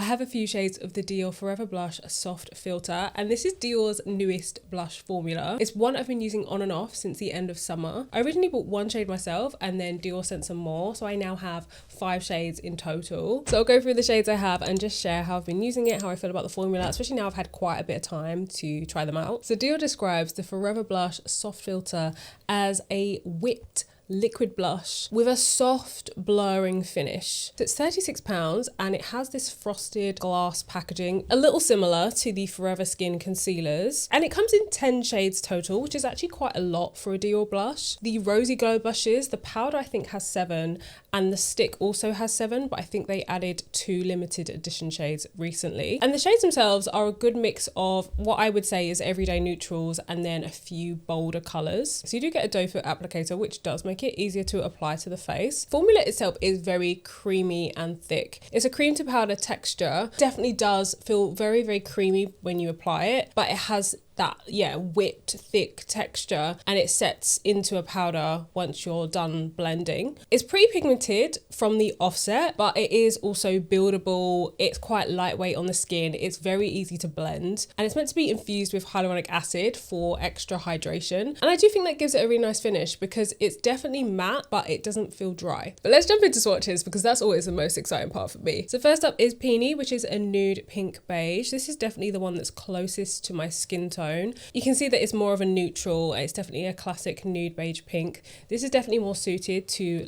have a few shades of the Dior Forever Blush Soft Filter, and this is Dior's newest blush formula. It's one I've been using on and off since the end of summer. I originally bought one shade myself and then Dior sent some more, so I now have 5 shades in total. So I'll go through the shades I have and just share how I've been using it, how I feel about the formula, especially now I've had quite a bit of time to try them out. So Dior describes the Forever Blush Soft Filter as a whipped liquid blush with a soft blurring finish. So it's £36 and it has this frosted glass packaging, a little similar to the Forever Skin concealers, and it comes in 10 shades total, which is actually quite a lot for a Dior blush. The Rosy Glow blushes, the powder I think has 7 and the stick also has 7, but I think they added 2 limited edition shades recently. And the shades themselves are a good mix of what I would say is everyday neutrals and then a few bolder colours. So you do get a doe foot applicator, which does make it easier to apply to the face. Formula itself is very creamy and thick. It's a cream to powder texture. Definitely does feel very, very creamy when you apply it, but it has that, yeah, whipped thick texture and it sets into a powder once you're done blending. It's pretty pigmented from the offset, but it is also buildable. It's quite lightweight on the skin. It's very easy to blend and it's meant to be infused with hyaluronic acid for extra hydration. And I do think that gives it a really nice finish because it's definitely matte, but it doesn't feel dry. But let's jump into swatches because that's always the most exciting part for me. So first up is Peony, which is a nude pink beige. This is definitely the one that's closest to my skin tone. You can see that it's more of a neutral. It's definitely a classic nude beige pink. This is definitely more suited to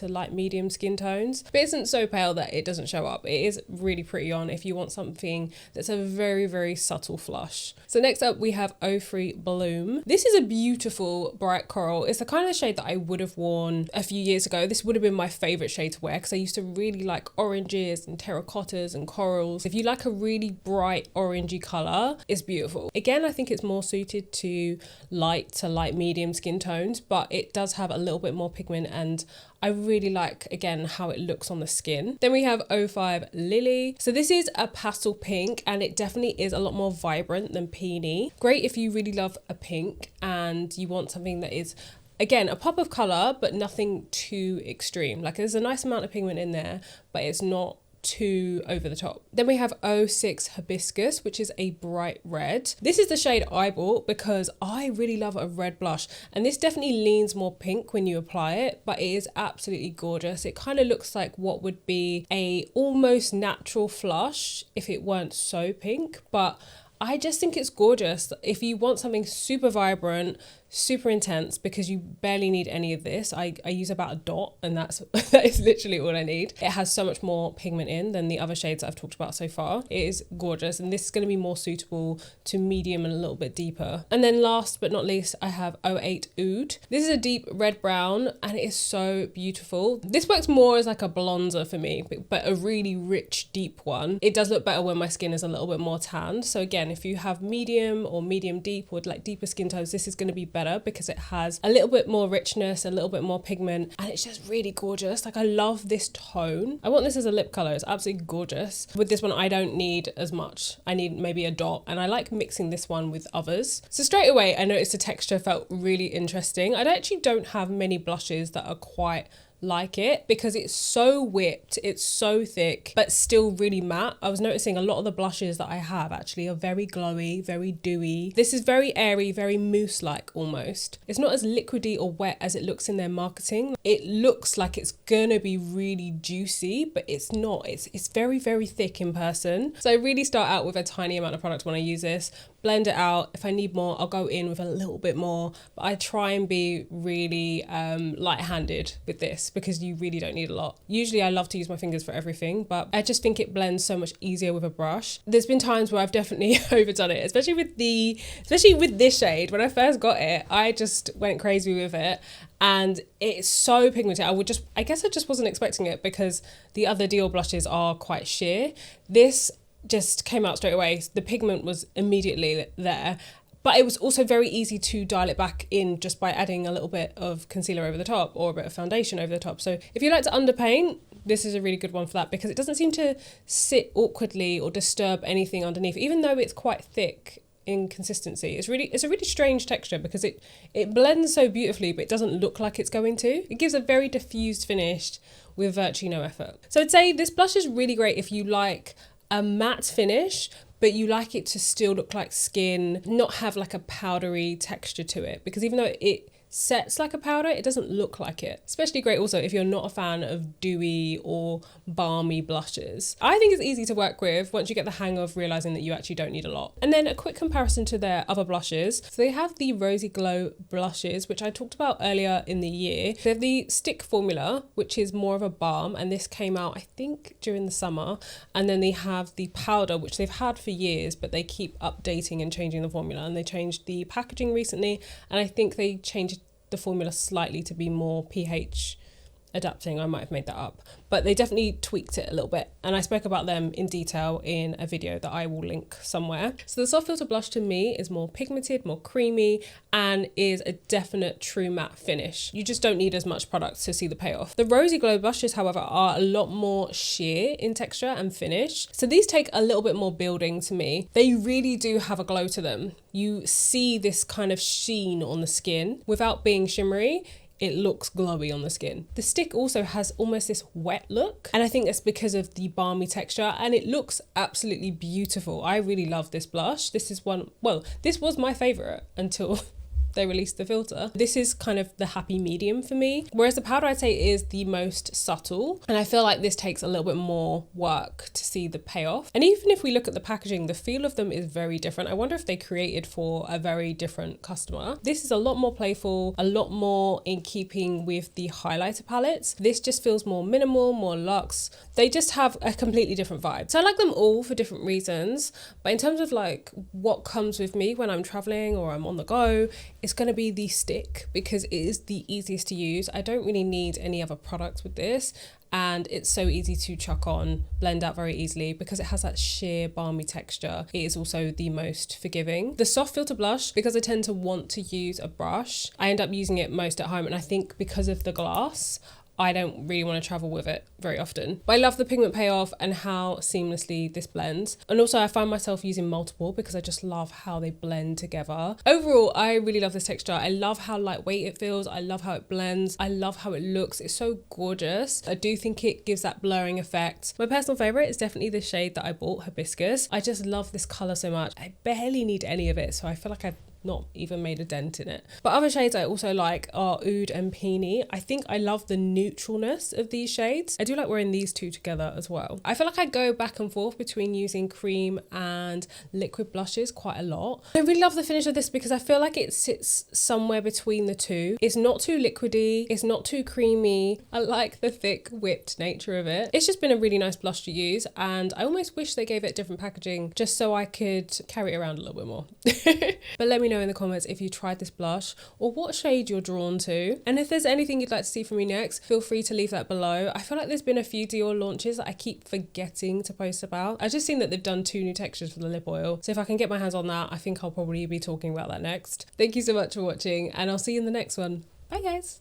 light medium skin tones, but it isn't so pale that it doesn't show up. It is really pretty on if you want something that's a very, very subtle flush. So next up we have Oh Free Bloom. This is a beautiful bright coral. It's the kind of shade that I would have worn a few years ago. This would have been my favorite shade to wear because I used to really like oranges and terracottas and corals. If you like a really bright orangey color, it's beautiful. Again, I think it's more suited to light medium skin tones, but it does have a little bit more pigment and I really like, again, how it looks on the skin. Then we have 05 Lily. So this is a pastel pink and it definitely is a lot more vibrant than Peony. Great if you really love a pink and you want something that is, again, a pop of colour, but nothing too extreme. Like there's a nice amount of pigment in there, but it's not too over the top. Then we have 06 Hibiscus, which is a bright red. This is the shade I bought because I really love a red blush and this definitely leans more pink when you apply it, but it is absolutely gorgeous. It kind of looks like what would be a almost natural flush if it weren't so pink, but I just think it's gorgeous. If you want something super vibrant, super intense, because you barely need any of this. I use about a dot and that is literally all I need. It has so much more pigment in than the other shades that I've talked about so far. It is gorgeous and this is going to be more suitable to medium and a little bit deeper. And then last but not least, I have 08 Oud. This is a deep red brown and it is so beautiful. This works more as like a bronzer for me, but a really rich deep one. It does look better when my skin is a little bit more tanned. So again, if you have medium or medium deep or like deeper skin tones, this is going to be better because it has a little bit more richness, a little bit more pigment, and it's just really gorgeous. Like I love this tone. I want this as a lip color. It's absolutely gorgeous. With this one, I don't need as much. I need maybe a dot, and I like mixing this one with others. So straight away, I noticed the texture felt really interesting. I actually don't have many blushes that are quite like it because it's so whipped, it's so thick, but still really matte. I was noticing a lot of the blushes that I have actually are very glowy, very dewy. This is very airy, very mousse-like almost. It's not as liquidy or wet as it looks in their marketing. It looks like it's gonna be really juicy, but it's not. It's very, very thick in person. So I really start out with a tiny amount of product when I use this, blend it out. If I need more, I'll go in with a little bit more, but I try and be really light-handed with this because you really don't need a lot. Usually I love to use my fingers for everything, but I just think it blends so much easier with a brush. There's been times where I've definitely overdone it, especially with this shade. When I first got it, I just went crazy with it and it's so pigmented. I guess I just wasn't expecting it because the other Dior blushes are quite sheer. This just came out straight away. The pigment was immediately there. But it was also very easy to dial it back in just by adding a little bit of concealer over the top or a bit of foundation over the top. So if you like to underpaint, this is a really good one for that because it doesn't seem to sit awkwardly or disturb anything underneath. Even though it's quite thick, in consistency. It's a really strange texture because it blends so beautifully, but it doesn't look like it's going to. It gives a very diffused finish with virtually no effort. So I'd say this blush is really great if you like a matte finish, but you like it to still look like skin, not have like a powdery texture to it, because even though it sets like a powder, it doesn't look like it. Especially great also if you're not a fan of dewy or balmy blushes. I think it's easy to work with once you get the hang of realizing that you actually don't need a lot. And then a quick comparison to their other blushes. So they have the Rosy Glow blushes, which I talked about earlier in the year. They have the stick formula, which is more of a balm, and this came out I think during the summer. And then they have the powder, which they've had for years, but they keep updating and changing the formula, and they changed the packaging recently, and I think they changed the formula slightly to be more pH adapting. I might have made that up, but they definitely tweaked it a little bit, and I spoke about them in detail in a video that I will link somewhere. So the soft filter blush to me is more pigmented, more creamy, and is a definite true matte finish. You just don't need as much product to see the payoff. The Rosy Glow blushes, however, are a lot more sheer in texture and finish, so these take a little bit more building to me. They really do have a glow to them. You see this kind of sheen on the skin without being shimmery. It looks glowy on the skin. The stick also has almost this wet look, and I think that's because of the balmy texture, and it looks absolutely beautiful. I really love this blush. This is this was my favorite until they released the filter. This is kind of the happy medium for me, whereas the powder I'd say is the most subtle, and I feel like this takes a little bit more work to see the payoff. And even if we look at the packaging, the feel of them is very different. I wonder if they created for a very different customer. This is a lot more playful, a lot more in keeping with the highlighter palettes. This just feels more minimal, more luxe. They just have a completely different vibe. So I like them all for different reasons, but in terms of like what comes with me when I'm traveling or I'm on the go, it's going to be the stick because it is the easiest to use. I don't really need any other products with this, and it's so easy to chuck on, blend out very easily because it has that sheer balmy texture. It is also the most forgiving. The soft filter blush, because I tend to want to use a brush, I end up using it most at home, and I think because of the glass, I don't really want to travel with it very often. But I love the pigment payoff and how seamlessly this blends. And also I find myself using multiple because I just love how they blend together. Overall, I really love this texture. I love how lightweight it feels. I love how it blends. I love how it looks. It's so gorgeous. I do think it gives that blurring effect. My personal favorite is definitely the shade that I bought, Hibiscus. I just love this color so much. I barely need any of it, so I feel like I've not even made a dent in it. But other shades I also like are Oud and Peony. I think I love the neutralness of these shades. I do like wearing these two together as well. I feel like I go back and forth between using cream and liquid blushes quite a lot. I really love the finish of this because I feel like it sits somewhere between the two. It's not too liquidy, it's not too creamy. I like the thick whipped nature of it. It's just been a really nice blush to use, and I almost wish they gave it different packaging just so I could carry it around a little bit more. But let me know in the comments if you tried this blush or what shade you're drawn to, and if there's anything you'd like to see from me next, feel free to leave that below. I feel like there's been a few Dior launches that I keep forgetting to post about. I've just seen that they've done 2 new textures for the lip oil, so if I can get my hands on that, I think I'll probably be talking about that next. Thank you so much for watching, and I'll see you in the next one. Bye guys.